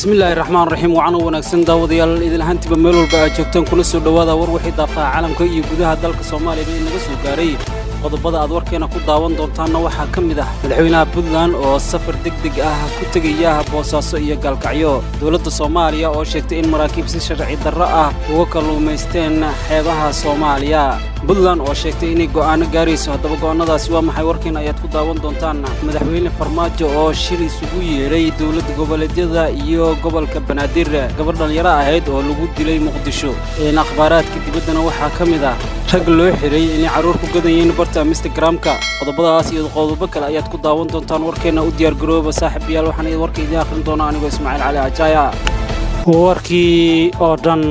بسم الله الرحمن الرحيم وعنا ونكسن داوديال إذا هنتي بملو البقى جوكتان كل سو دوادا وروحي دافع عالم كي يجودها دالك الصومالي بين نجس وقاري qodobada aad warkeena ku daawan doontaana waxa kamid ah madaxweynaha Puntland oo safar degdeg ah ku tagaya Boosaaso iyo Galkacyo dawladda Soomaaliya oo sheegtay in maraakiib si sharci darro ah uga kalluumaysteen xeebaha Soomaaliya Puntland oo sheegtay in go'aan gaarayso hadaba go'aanadaasi waa maxay warkeena ayaad ku daawan doontaan madaxweyne Farmaajo oo shir isugu yeeray dawladda goboleedyada iyo gobolka Banaadir gabar dhalinyaro ahayd oo lagu dilay Muqdisho in akhbaaraadka dibaddana waxa kamid ah rag loo xiray in caruur ku gadayeen Instagram-ka qodobadaas iyo qodobo kale ayaad ku daawan doontaan warkeena u diyaar garooba saaxiibayaal waxaan idin warkayga akhrin doonaa anigoo Ismaaciil Cali Ajaya warkii oo dhan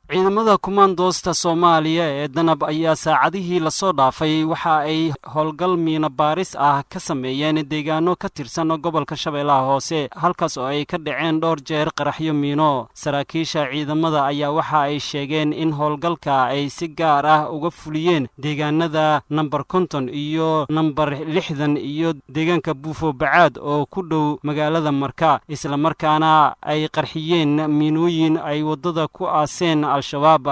ciidamada kumaandoosta Soomaaliya ee danab ayaa saacadihii la soo dhaafay waxa ay howlgal miina baaris ah ka sameeyeen deegaano ka tirsan gobolka Shabeellaha Hoose halkaas oo ay ka dhaceen dhowr jeer qaraxyo miino saraakiisha ciidamada ayaa waxa ay sheegeen in howlgalka ay si gaar ah uga fuliyeen deegaanada number 50 iyo number 60 iyo deegaanka Buufo Bacaad oo ku dhow magaalada Marka isla markaana ay qarxiyeen miinooyin ay wadada ku aaseen al-shabaab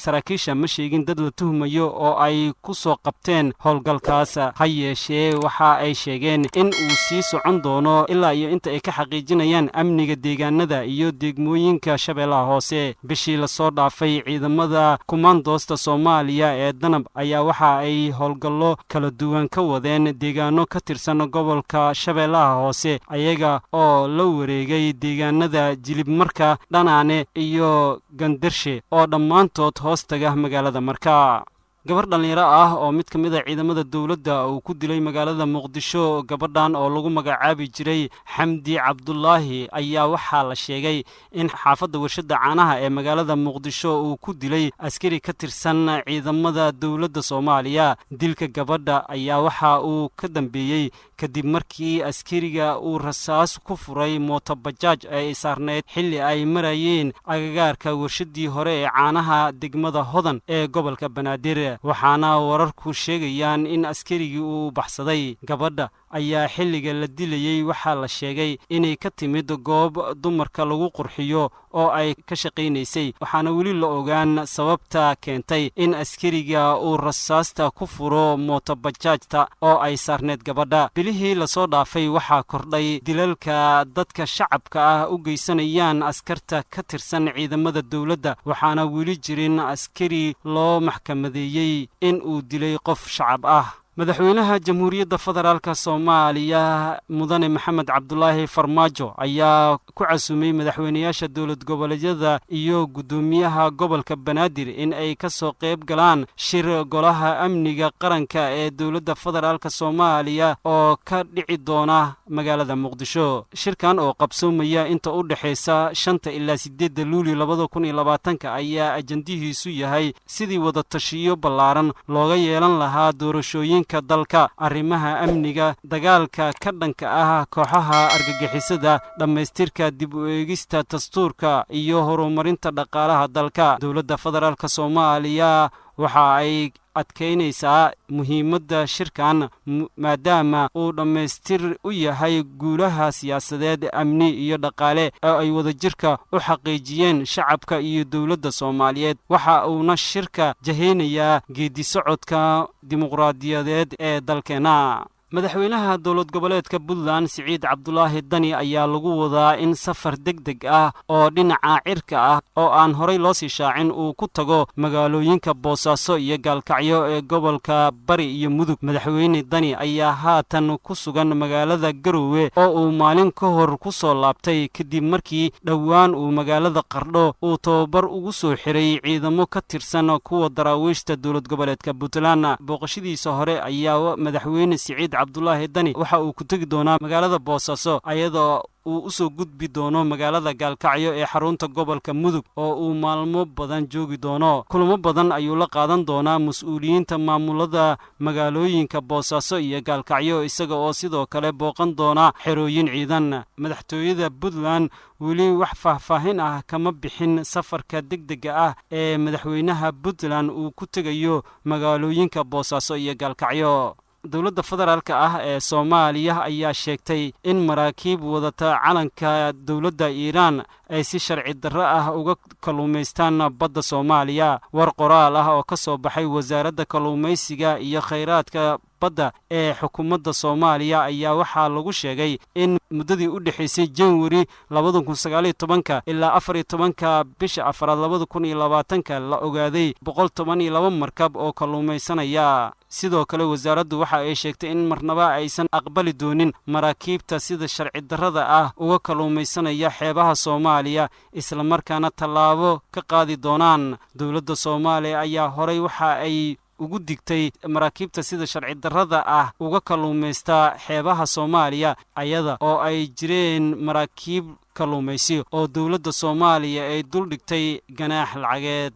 saraakiisha ma sheegin dad la tuhmayo oo ay ku soo qabteen howlgalkaas ha yeeshee waxa ay sheegeen in uu sii socon doono ilaa iyo inta ay ka xaqiijinayaan amniga deegaanada iyo degmooyinka Shabeellaha Hoose bishii la soo dhaafay ciidamada kumaandoosta Soomaaliya ee danab ayaa waxa ay howlgallo kala duwan ka wadeen deegaano ka tirsan gobolka Shabeellaha Hoose ayaga oo la wareegay deegaanada Jilib Marka Dhanaane iyo Gandarshe oo dhammaantood hoostaga magaalada Marka gabar dhalinyaro ah oo mid kamid ah ciidamada dawladda uu ku dilay magaalada Muqdisho gabadhan oo lagu magacaabi jiray Xamdi Cabdullaahi ayaa waxa la sheegay in xaafadda warshada caanaha ee magaalada Muqdisho uu ku dilay askari ka tirsan ciidamada dawladda Soomaaliya dilka gabadha ayaa waxa uu ka dambeeyay kadib markii askariga uu rasaas ku furay mooto bajaaj ay saarneed xilli ay marayeen agagaarka warshadii hore ee caanaha degmada Hodan ee gobolka Banaadir waxaana wararku sheegayaan in askarigii uu baxsaday gabadha ayaa xilliga la dilayay waxa la sheegay inay ka timid goob dumarka lagu qurxiyo oo ay ka shaqeynaysay waxaana wali la ogaan sababta keentay in askariga uu rasaasta ku furo mooto bajaajta oo ay saarneed gabadha bilihii la soo dhaafay waxa kordhay dilalka dadka shacabka ah u geysanayaan askarta ka tirsan ciidamada dawladda waxaana wali jirin askari loo maxkamadeeyay in uu dilay qof shacab ah madaxweynaha jamhuuriyadda federaalka Soomaaliya mudane Maxamed Cabdullaahi Farmaajo ayaa ku casuumay madaxweynayaasha dawlad goboleedyada iyo gudoomiyaha gobolka Banaadir in ay ka soo qayb galaan shir golaha amniga qaranka ee dawladda federaalka Soomaaliya oo ka dhici doona magaalada Muqdisho shirkan oo qabsoomaya inta u dhaxaysa 5 ilaa 8 Luulyo 2020 ayaa ajandihiisu yahay sidii wada tashiyo ballaaran looga yeelan lahaa doorashooyin dalka arrimaha amniga dagaalka ka dhanka ah kooxaha argagixisada dhamaystirka dib u eegista dastuurka iyo horumarinta dhaqaalaha dalka dawladda federaalka Soomaaliya waxa ay adkeynaysaa muhiimadda shirkan maadaama uu dhamaystir u yahay guulaha siyaasadeed amni iyo dhaqaale oo ay wadajirka u xaqiijiyeen shacabka iyo dawladda Soomaaliyeed waxa uuna shirka jaheynayaa geedi socodka dimuqraadiyadeed ee dalkeena madaxweynaha dawlad goboleedka Puntland Siciid Cabdullaahi Dani ayaa lagu wadaa in safar degdeg ah oo dhinaca cirka ah oo aan horey loo sii shaacin uu ku tago magaalooyinka Boosaaso iyo Galkacyo ee gobolka Bari iyo Mudug madaxweyne Dani ayaa haatan ku sugan magaalada Garowe oo uu maalin ka hor ku soo laabtay kadib markii dhawaan uu magaalada Qardho uu tababar ugu soo xiray ciidamo ka tirsan kuwa daraawiishta dawlad goboleedka Puntland booqashadiisa hore ayaa madaxweyne Siciid Cabdullaahi Dani waxa uu ku tagi doonaa magaalada Boosaaso ayadoo uu u soo gudbi doono magaalada Galkacyo ee xarunta gobolka Mudug oo uu maalmo badan joogi doono kulamo badan ayuu la qaadan doonaa mas'uuliyiinta maamulada magaalooyinka Boosaaso iyo Galkacyo isaga oo sidoo kale booqan doona xerooyin ciidan madaxtooyada Puntland weli wax faahfaahin ah kama bixin safarka degdega ah ee madaxweynaha Puntland uu ku tagayo magaalooyinka Boosaaso iyo Galkacyo dowladda federaalka ah ee Soomaaliya ayaa sheegtay in maraakiib wadata calanka dowladda Iiraan ay si sharci darro ah uga kalluumaystaan badda Soomaaliya. war qoraal ah oo ka soo baxay wasaaradda kalluumaysiga iyo kheyraadka badda ee xukuumadda Soomaaliya ayaa waxaa lagu sheegay in muddadii u dhaxaysay January 2019 ilaa 14 bisha afraad 2020 la ogaaday 112 markab oo kalluumaysanaya. sidoo kale wasaaraddu waxa ay sheegtay in marnaba aysan aqbali doonin maraakiibta sida sharci darrada ah uga kalluumaysanaya xeebaha Soomaaliya isla markaana tallaabo ka qaadi doonaan. dowladda Soomaaliya ayaa horay waxa ay ugu digtay maraakiibta sida sharci darrada ah uga kalluumaysta xeebaha Soomaaliya ayada oo ay jireen maraakiib kalluumaysi oo dowladda Soomaaliya ay dul dhigtay ganaax lacageed.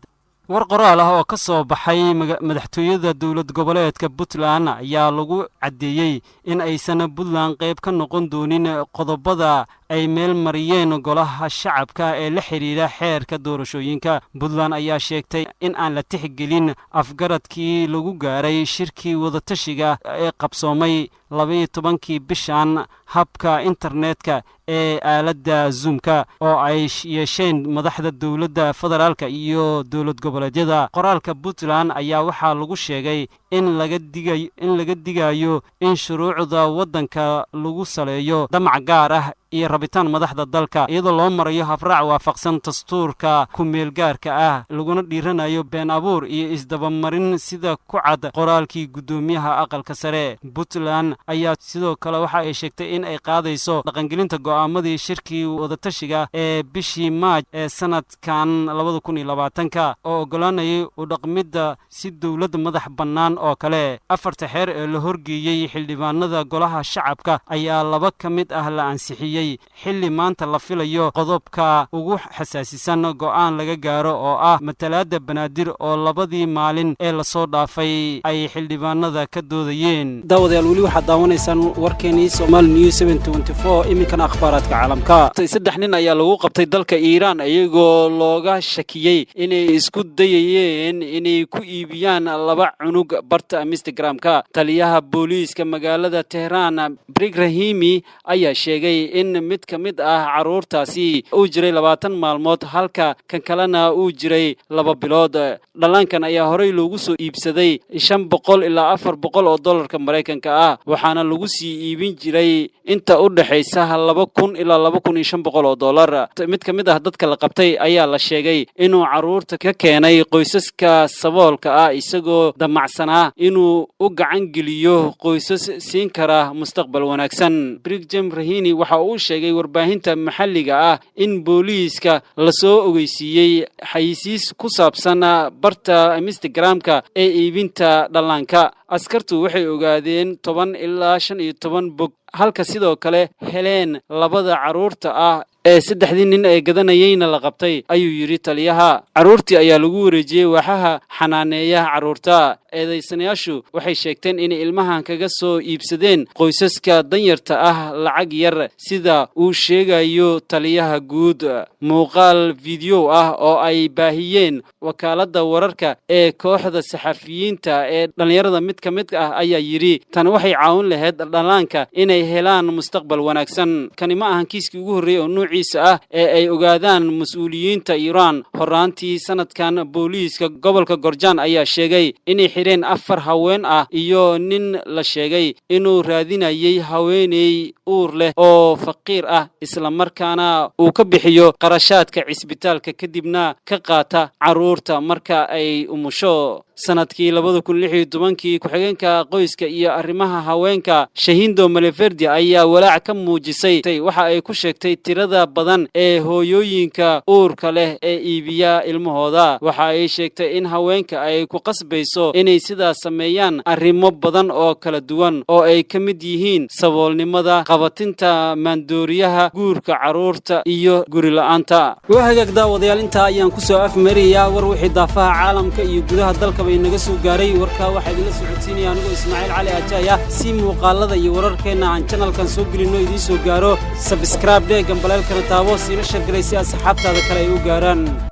war qoraal ah oo ka soo baxay madaxtooyada dowlad goboleedka Puntland ayaa lagu cadeeyay in aysan Puntland qayb ka noqon doonin qodobada ay meel mariyeen golaha shacabka ee la xiriira xeerka doorashooyinka. Puntland ayaa sheegtay in aan la tixgelin afgaradkii lagu gaaray shirkii wadatashiga ee qabsoomay 12 bishan habka internetka ee aaladda Zoom-ka oo ay yeesheen madaxda dowladda federaalka iyo dowlad goboleedyada. qoraalka Puntland ayaa waxaa lagu sheegay in laga digayo in shuruucda waddanka lagu saleeyo damac gaar ah iyo rabitaan madaxda dalka iyadoo loo marayo habraac waafaqsan dastuurka ku meel gaarka ah laguna dhiiranayo been abuur iyo isdabamarin sida ku cad qoraalkii gudoomiyaha aqalka sare. Puntland ayaa sidoo kale waxa ay sheegtay in ay qaadayso dhaqangelinta go'aamadii shirkii wadatashiga ee bishii Maaj ee sanadkan 2020 oo ogolaanayay u dhaqmidda si dowlad madax bannaan oo kale. afarta xeer ee la horgeeyay xildhibaanada golaha shacabka ayaa laba ka mid ah la ansixiyay xilli maanta la filayo qodobka ugu xasaasisan go'aan laga gaaro oo ah matalaadda banaadir oo labadii maalin ee la soo dhaafay ay xildhibaanada ka doodayeen. daawadayaal weli waxaad daawanaysaan warkeenii Somali News 724 iminkana akhbaaraadka caalamka. 3 nin ayaa lagu qabtay dalka Iiraan iyagoo looga shakiyay inay isku dayayeen inay ku iibiyaan 2 cunug barta Instagram-ka. taliyaha booliiska magaalada Tehran Brig Rahimi ayaa sheegay in mid ka mid ah caruurtaasi uu jiray 20 maalmood halka kan kalena uu jiray 2 bilood. dhallaankan ayaa horay loogu soo iibsaday 500 ilaa 400 oo dollarka Mareykanka ah waxaana lagu sii iibin jiray inta u dhaxaysa 2,000 ilaa 2,500 oo dollar. mid ka mid ah dadka la qabtay ayaa la sheegay inuu caruurta ka keenay qoysaska saboolka ah isagoo damacsanaa inuu u gacan geliyo qoysas siin kara mustaqbal wanaagsan. Brig Rahimi waxa uu sheegay warbaahinta maxalliga ah in booliiska la soo ogeysiiyay xayisiis ku saabsan barta Instagram-ka ee iibinta dhallaanka. askartu waxay ogaadeen 10 ilaa 15 bog halka sidoo kale heleen labada caruurta ah ee 3 nin ee gadanayayna la qabtay ayuu yiri taliyaha. caruurtii ayaa lagu wareejiyay waaxaha xanaaneeyaha caruurta. eedaysanayaashu waxay sheegteen in ilmahan kaga soo iibsadeen qoysaska danyarta ah lacag yar sida uu sheegayo taliyaha guud. muuqaal video ah oo ay baahiyeen wakaaladda wararka ee kooxda saxafiyiinta ee dhalinyarada mid ka mid ah ayaa yiri tan waxay caawin lahayd dhallaanka inay helaan mustaqbal wanaagsan. kani ma ahan kiiskii ugu horreeyay oo nuuciisa ah ee ay ogaadaan mas'uuliyiinta Iiraan. horaantii sanadkan booliiska gobolka Gorjan ayaa sheegay inay xireen 4 haween ah iyo nin la sheegay inuu raadinayay haweeney uur leh oo faqiir ah isla markaana uu ka bixiyo qarashaadka cisbitaalka kadibna ka qaata caruurta marka ay umusho. sanadkii 2016 ku-xigeenka qoyska iyo arrimaha haweenka Shahindo Maleverdi ayaa walaac ka muujisay waxa ay ku sheegtay tirada badan ee hooyooyinka uurka leh ee iibiya ilmahooda. waxa ay sheegtay in haweenka ay ku qasbayso inay sidaas sameeyaan arrimo badan oo kala duwan oo ay ka mid yihiin saboolnimada, qabatinta maandooriyaha, guurka caruurta iyo guri la'aanta. wahagaag daawadayaal inta ayaan ku soo afmariyaa war wixii daafaha caalamka iyo gudaha dalka inaga soo gaaray. warka waxa idin la socodsiinaya anigu Ismaaciil Cali Ajaaya. si muuqaalada iyo wararkeena aan channelkan soo gelino idin soo gaaro subscribe gambalaalkana taabo si la shaqeeyay asxaabtaada kale ay u gaaraan.